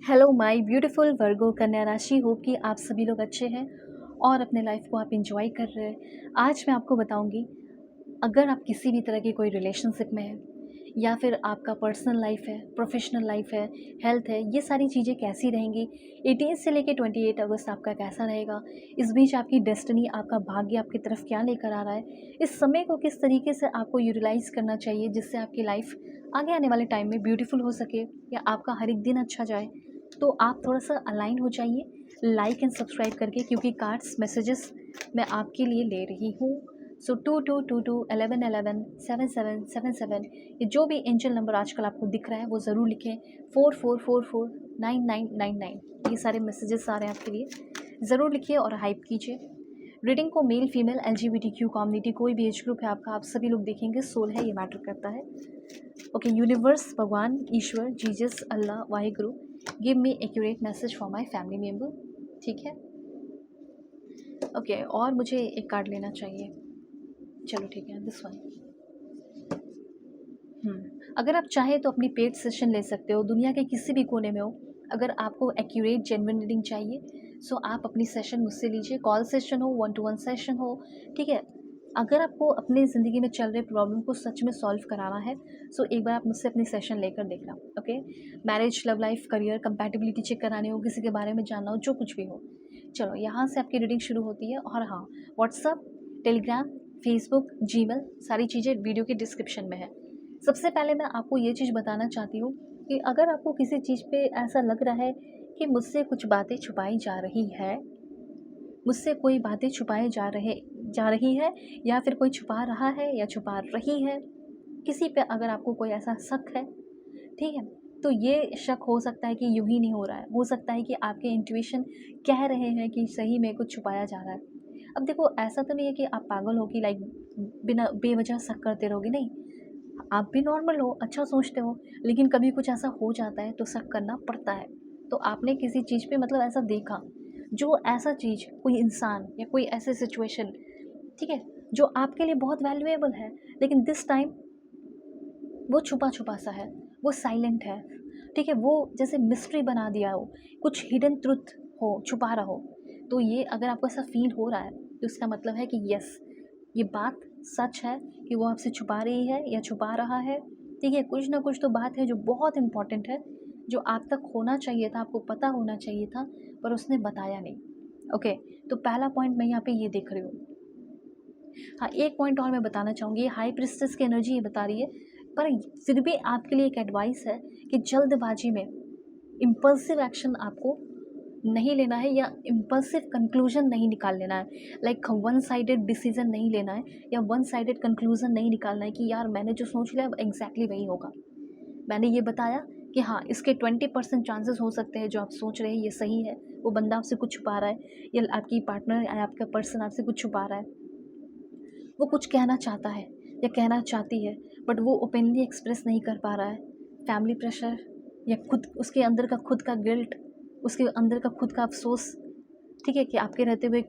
Hello my beautiful वर्गो कन्या राशि। Hope कि आप सभी लोग अच्छे हैं और अपने लाइफ को आप इंजॉय कर रहे हैं। आज मैं आपको बताऊंगी, अगर आप किसी भी तरह की कोई रिलेशनशिप में हैं या फिर आपका पर्सनल लाइफ है, प्रोफेशनल लाइफ है, हेल्थ है, ये सारी चीज़ें कैसी रहेंगी। 18 से लेके 28 अगस्त आपका कैसा रहेगा। इस बीच आपकी डेस्टिनी, आपका भाग्य आपकी तरफ क्या लेकर आ रहा है। इस समय को किस तरीके से आपको यूटिलाइज करना चाहिए जिससे आपकी लाइफ आगे आने वाले टाइम में ब्यूटीफुल हो सके या आपका हर एक दिन अच्छा जाए। तो आप थोड़ा सा अलाइन हो जाइए लाइक एंड सब्सक्राइब करके, क्योंकि कार्ड्स मैसेजेस मैं आपके लिए ले रही हूँ। सो 2222 11 11 77 77, ये जो भी एंजल नंबर आजकल आपको दिख रहा है वो ज़रूर लिखें। 44449999, ये सारे मैसेजेस आ रहे हैं आपके लिए, ज़रूर लिखिए और हाइप कीजिए। रीडिंग को मेल फीमेल LGBTQ कम्युनिटी, कोई भी एज ग्रुप है आपका, आप सभी लोग देखेंगे। सोल है, ये मैटर करता है। ओके, यूनिवर्स, भगवान, ईश्वर, Jesus, Allah, Waheguru, give me accurate message for my family member. ठीक है, ओके। और मुझे एक कार्ड लेना चाहिए। चलो ठीक है, दिस वन। अगर आप चाहें तो अपनी पेड सेशन ले सकते हो, दुनिया के किसी भी कोने में हो। अगर आपको एक्यूरेट जेन्युइन रीडिंग चाहिए सो आप अपनी सेशन मुझसे लीजिए। कॉल सेशन हो, 1-to-1 सेशन हो, ठीक है। अगर आपको अपनी ज़िंदगी में चल रहे प्रॉब्लम को सच में सॉल्व कराना है सो एक बार आप मुझसे अपनी सेशन लेकर देखना। Okay, marriage, love life, career, compatibility check करानी हो, किसी के बारे में जानना हो, जो कुछ भी हो। चलो, यहाँ से आपकी रीडिंग शुरू होती है। और हाँ, व्हाट्सअप, टेलीग्राम, फेसबुक, जीमेल, सारी चीज़ें वीडियो के डिस्क्रिप्शन में है। सबसे पहले मैं आपको ये चीज़ बताना चाहती हूँ कि अगर आपको किसी चीज़ पे ऐसा लग रहा है कि मुझसे कुछ बातें छुपाई जा रही है, मुझसे कोई बातें छुपाई जा रही है, या फिर कोई छुपा रहा है या छुपा रही है, किसी पे अगर आपको कोई ऐसा शक है, ठीक है, तो ये शक हो सकता है कि यूं ही नहीं हो रहा है। हो सकता है कि आपके इंट्यूशन कह रहे हैं कि सही में कुछ छुपाया जा रहा है। अब देखो, ऐसा तो नहीं है कि आप पागल हो कि लाइक बिना बेवजह शक करते रहोगे, नहीं। आप भी नॉर्मल हो, अच्छा सोचते हो, लेकिन कभी कुछ ऐसा हो जाता है तो शक करना पड़ता है। तो आपने किसी चीज़ पे मतलब ऐसा देखा, जो ऐसा चीज़, कोई इंसान या कोई ऐसे सिचुएशन, ठीक है, जो आपके लिए बहुत वैल्यूएबल है, लेकिन दिस टाइम वो छुपा छुपा सा है, वो साइलेंट है, ठीक है, वो जैसे मिस्ट्री बना दिया हो, कुछ हिडन ट्रुथ हो, छुपा रहा हो। तो ये अगर आपको ऐसा फील हो रहा है तो इसका मतलब है कि यस, ये बात सच है कि वो आपसे छुपा रही है या छुपा रहा है। ठीक है, कुछ ना कुछ तो बात है जो बहुत इम्पॉर्टेंट है, जो आप तक होना चाहिए था, आपको पता होना चाहिए था, पर उसने बताया नहीं। ओके, तो पहला पॉइंट मैं यहाँ पे ये देख रही हूँ। हाँ, एक पॉइंट और मैं बताना चाहूँगी। हाई प्रिस्टेस की एनर्जी ये बता रही है, पर फिर भी आपके लिए एक एडवाइस है कि जल्दबाजी में इम्पल्सिव एक्शन आपको नहीं लेना है, या इम्पल्सिव कंक्लूजन नहीं निकाल लेना है। लाइक वन साइडेड डिसीजन नहीं लेना है, या वन साइडेड कंक्लूजन नहीं निकालना है कि यार मैंने जो सोच लिया एग्जैक्टली वही होगा। मैंने ये बताया कि हाँ, इसके 20% चांसेस हो सकते हैं जो आप सोच रहे हैं ये सही है। वो बंदा आपसे कुछ छुपा रहा है, या आपकी पार्टनर या आपका पर्सन आपसे कुछ छुपा रहा है। वो कुछ कहना चाहता है या कहना चाहती है, बट वो ओपनली एक्सप्रेस नहीं कर पा रहा है। फैमिली प्रेशर, या खुद उसके अंदर का खुद का गिल्ट, उसके अंदर का खुद का अफसोस, ठीक है, कि आपके रहते हुए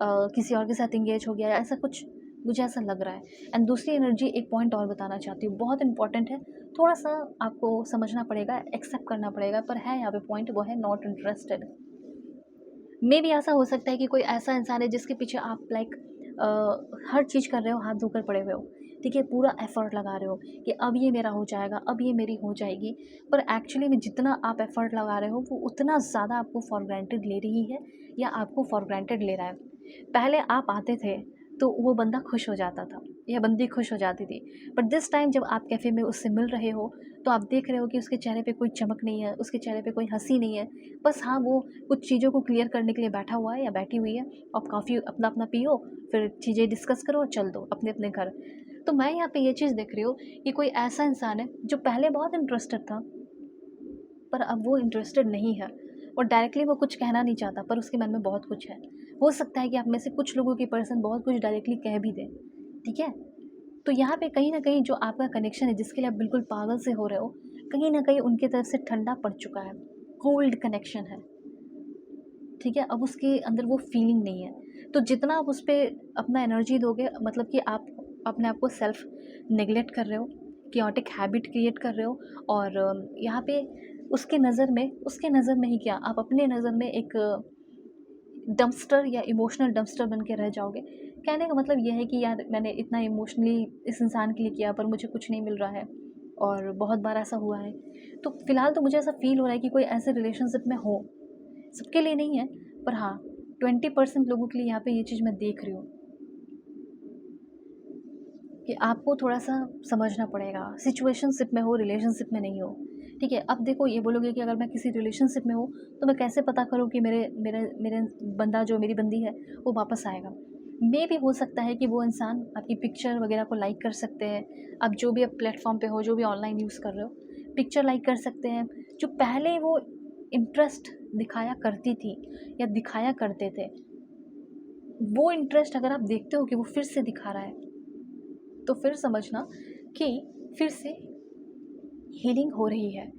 किसी और के साथ इंगेज हो गया, या ऐसा कुछ मुझे ऐसा लग रहा है। एंड दूसरी एनर्जी, एक पॉइंट और बताना चाहती हूँ, बहुत इंपॉर्टेंट है, थोड़ा सा आपको समझना पड़ेगा, एक्सेप्ट करना पड़ेगा, पर है यहाँ पे पॉइंट, वो है नॉट इंटरेस्टेड। मे भी ऐसा हो सकता है कि कोई ऐसा इंसान है जिसके पीछे आप लाइक हर चीज़ कर रहे हो, हाथ धोकर पड़े हुए हो, ठीक है, पूरा एफर्ट लगा रहे हो कि अब ये मेरा हो जाएगा, अब ये मेरी हो जाएगी, पर एक्चुअली में जितना आप एफर्ट लगा रहे हो वो उतना ज़्यादा आपको फॉर ग्रांटेड ले रही है, या आपको फॉर ग्रांटेड ले रहा है। पहले आप आते थे तो वो बंदा खुश हो जाता था या बंदी खुश हो जाती थी, बट दिस टाइम जब आप कैफ़े में उससे मिल रहे हो तो आप देख रहे हो कि उसके चेहरे पे कोई चमक नहीं है, उसके चेहरे पे कोई हंसी नहीं है। बस हाँ, वो कुछ चीज़ों को क्लियर करने के लिए बैठा हुआ है या बैठी हुई है। आप कॉफ़ी अपना अपना पियो, फिर चीज़ें डिस्कस करो और चल दो अपने अपने घर। तो मैं यहाँ पे ये चीज़ देख रही हूँ कि कोई ऐसा इंसान है जो पहले बहुत इंटरेस्टेड था, पर अब वो इंटरेस्टेड नहीं है, और डायरेक्टली वो कुछ कहना नहीं चाहता, पर उसके मन में बहुत कुछ है। हो सकता है कि आप में से कुछ लोगों की पर्सन बहुत कुछ डायरेक्टली कह भी दें, ठीक है। तो यहाँ पे कहीं ना कहीं जो आपका कनेक्शन है, जिसके लिए आप बिल्कुल पागल से हो रहे हो, कहीं ना कहीं उनकी तरफ से ठंडा पड़ चुका है, कोल्ड कनेक्शन है, ठीक है। अब उसके अंदर वो फीलिंग नहीं है। तो जितना आप उस पर अपना एनर्जी दोगे, मतलब कि आप अपने आप को सेल्फ नेग्लेक्ट कर रहे हो, क्योटिक हैबिट क्रिएट कर रहे हो। और यहाँ पे उसके नज़र में ही क्या, आप अपने नज़र में एक डंपस्टर या इमोशनल डंपस्टर बन के रह जाओगे। कहने का मतलब ये है कि यार मैंने इतना इमोशनली इस इंसान के लिए किया पर मुझे कुछ नहीं मिल रहा है, और बहुत बार ऐसा हुआ है। तो फ़िलहाल तो मुझे ऐसा फ़ील हो रहा है कि कोई ऐसे रिलेशनशिप में हो, सबके लिए नहीं है, पर हाँ 20% लोगों के लिए यहाँ पे ये चीज़ मैं देख रही हूँ कि आपको थोड़ा-सा समझना पड़ेगा। सिचुएशनशिप में हो, रिलेशनशिप में नहीं हो, ठीक है? अब देखो ये बोलोगे कि अगर मैं किसी रिलेशनशिप में हूँ, तो मैं कैसे पता करूँ कि मेरे मेरे मेरे बंदा जो मेरी बंदी है, वो वापस आएगा? मेबी हो सकता है कि वो इंसान आपकी पिक्चर वगैरह को लाइक कर सकते हैं। आप जो भी आप प्लेटफ़ॉर्म पे हो, जो भी ऑनलाइन यूज़ कर रहे हो, पिक्चर लाइक कर सकते हैं। जो पहले वो इंटरेस्ट दिखाया करती थी या दिखाया करते थे, वो इंटरेस्ट अगर आप देखते हो कि वो फिर से दिखा रहा है, तो फिर समझना कि फिर से हीलिंग हो रही है।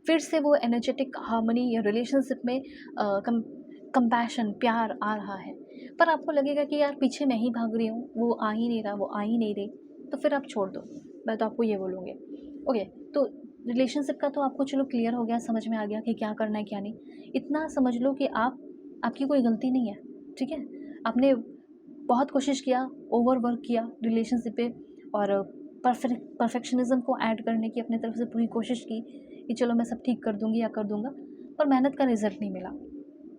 फिर से वो एनर्जेटिक हार्मनी या रिलेशनशिप में कंपैशन, प्यार आ रहा है। पर आपको लगेगा कि यार पीछे मैं ही भाग रही हूँ, वो आ ही नहीं रहा, वो आ ही नहीं रही, तो फिर आप छोड़ दो। मैं तो आपको ये बोलूँगी। ओके, तो रिलेशनशिप का तो आपको चलो क्लियर हो गया, समझ में आ गया कि क्या करना है, क्या नहीं। इतना समझ लो कि आपकी कोई गलती नहीं है, ठीक है? आपने बहुत कोशिश किया, ओवर वर्क किया रिलेशनशिप पे, और परफेक्शनिज़्म को ऐड करने की अपनी तरफ से पूरी कोशिश की कि चलो मैं सब ठीक कर दूँगी या कर दूँगा, पर मेहनत का रिज़ल्ट नहीं मिला,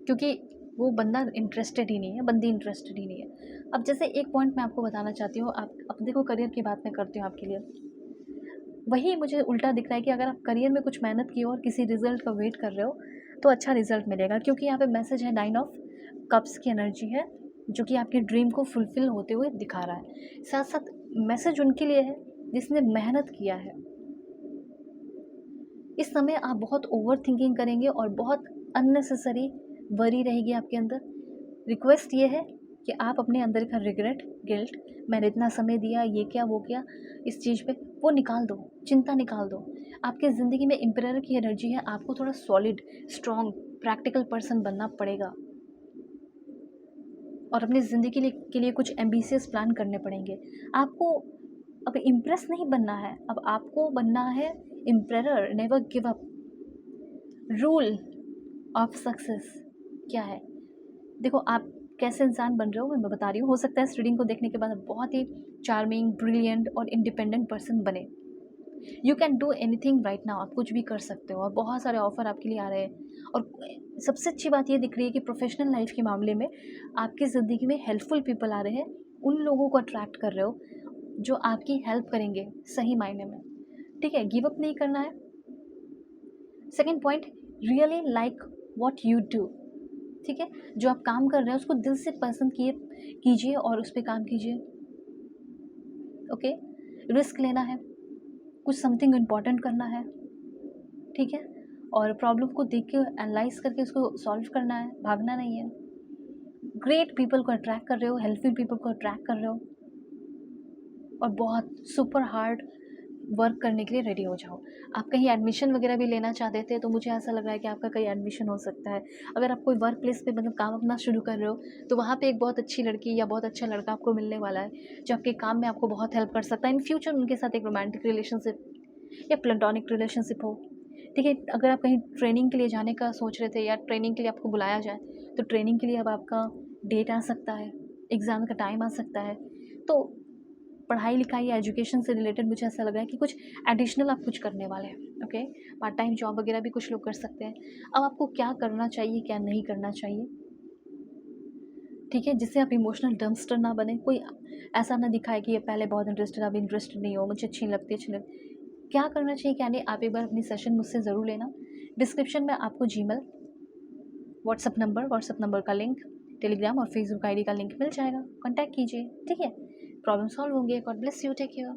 क्योंकि वो बंदा इंटरेस्टेड ही नहीं है, बंदी इंटरेस्टेड ही नहीं है। अब जैसे एक पॉइंट मैं आपको बताना चाहती हूँ, आप अब देखो करियर की बात मैं करती हूँ आपके लिए। वही मुझे उल्टा दिख रहा है कि अगर आप करियर में कुछ मेहनत की हो और किसी रिज़ल्ट का वेट कर रहे हो, तो अच्छा रिज़ल्ट मिलेगा, क्योंकि यहाँ पे मैसेज है 9 ऑफ कप्स की एनर्जी है, जो कि आपके ड्रीम को फुलफ़िल होते हुए दिखा रहा है। साथ-साथ मैसेज उनके लिए है जिसने मेहनत किया है। इस समय आप बहुत ओवरथिंकिंग करेंगे और बहुत अननेसेसरी वरी रहेगी आपके अंदर। रिक्वेस्ट ये है कि आप अपने अंदर का रिग्रेट, गिल्ट, मैंने इतना समय दिया, ये किया, वो किया, इस चीज़ पे, वो निकाल दो, चिंता निकाल दो। आपकी ज़िंदगी में एम्परर की एनर्जी है, आपको थोड़ा सॉलिड, स्ट्रॉन्ग, प्रैक्टिकल पर्सन बनना पड़ेगा, और अपनी ज़िंदगी के लिए कुछ एम्बिशियस प्लान करने पड़ेंगे। आपको अब इम्प्रेस नहीं बनना है, अब आपको बनना है emperor, never give up. Rule of success क्या है? देखो आप कैसे इंसान बन रहे हो मैं बता रही हूँ। हो सकता है इस रीडिंग को देखने के बाद आप बहुत ही चार्मिंग, ब्रिलियंट और इंडिपेंडेंट पर्सन बने। You can do anything right now, आप कुछ भी कर सकते हो, और बहुत सारे ऑफर आपके लिए आ रहे हैं। और सबसे अच्छी बात ये दिख रही है कि प्रोफेशनल लाइफ के मामले में आपकी ज़िंदगी में हेल्पफुल पीपल आ रहे हैं। उन लोगों को अट्रैक्ट कर रहे हो जो आपकी हेल्प करेंगे सही मायने में, ठीक है? गिव अप नहीं करना है। Second point, really like what you do, ठीक है? जो आप काम कर रहे हैं उसको दिल से पसंद कीजिए और उस पर काम कीजिए। ओके, रिस्क लेना है, कुछ समथिंग इम्पॉर्टेंट करना है, ठीक है? और प्रॉब्लम को देख के एनालाइज करके उसको सॉल्व करना है, भागना नहीं है। ग्रेट पीपल को अट्रैक्ट कर रहे हो, हेल्पफुल पीपल को अट्रैक्ट कर रहे हो, और बहुत सुपर हार्ड वर्क करने के लिए रेडी हो जाओ। आप कहीं एडमिशन वगैरह भी लेना चाहते थे, तो मुझे ऐसा लग रहा है कि आपका कहीं एडमिशन हो सकता है। अगर आप कोई वर्क प्लेस पे मतलब काम अपना शुरू कर रहे हो, तो वहाँ पे एक बहुत अच्छी लड़की या बहुत अच्छा लड़का आपको मिलने वाला है, जो आपके काम में आपको बहुत हेल्प कर सकता है। इन फ्यूचर उनके साथ एक रोमांटिक रिलेशनशिप या प्लेटोनिक रिलेशनशिप हो, ठीक है? अगर आप कहीं ट्रेनिंग के लिए जाने का सोच रहे थे या ट्रेनिंग के लिए आपको बुलाया जाए, तो ट्रेनिंग के लिए अब आपका डेट आ सकता है, एग्ज़ाम का टाइम आ सकता है। तो पढ़ाई लिखाई या एजुकेशन से रिलेटेड मुझे ऐसा लग रहा है कि कुछ एडिशनल आप कुछ करने वाले हैं। ओके, पार्ट टाइम जॉब वगैरह भी कुछ लोग कर सकते हैं। अब आपको क्या करना चाहिए, क्या नहीं करना चाहिए, ठीक है? जिससे आप इमोशनल डम्पस्टर ना बने, कोई ऐसा ना दिखाए कि ये पहले बहुत इंटरेस्टेड, अब इंटरेस्टेड नहीं हो, मुझे अच्छी नहीं लगती, अच्छी लगती। क्या करना चाहिए क्या नहीं, आप एक बार अपनी सेशन मुझसे ज़रूर लेना। डिस्क्रिप्शन में आपको जीमेल, व्हाट्सअप नंबर का लिंक, टेलीग्राम और फेसबुक आईडी का लिंक मिल जाएगा, कॉन्टैक्ट कीजिए, ठीक है? प्रॉब्लम सॉल्व होंगे। God bless you, take care.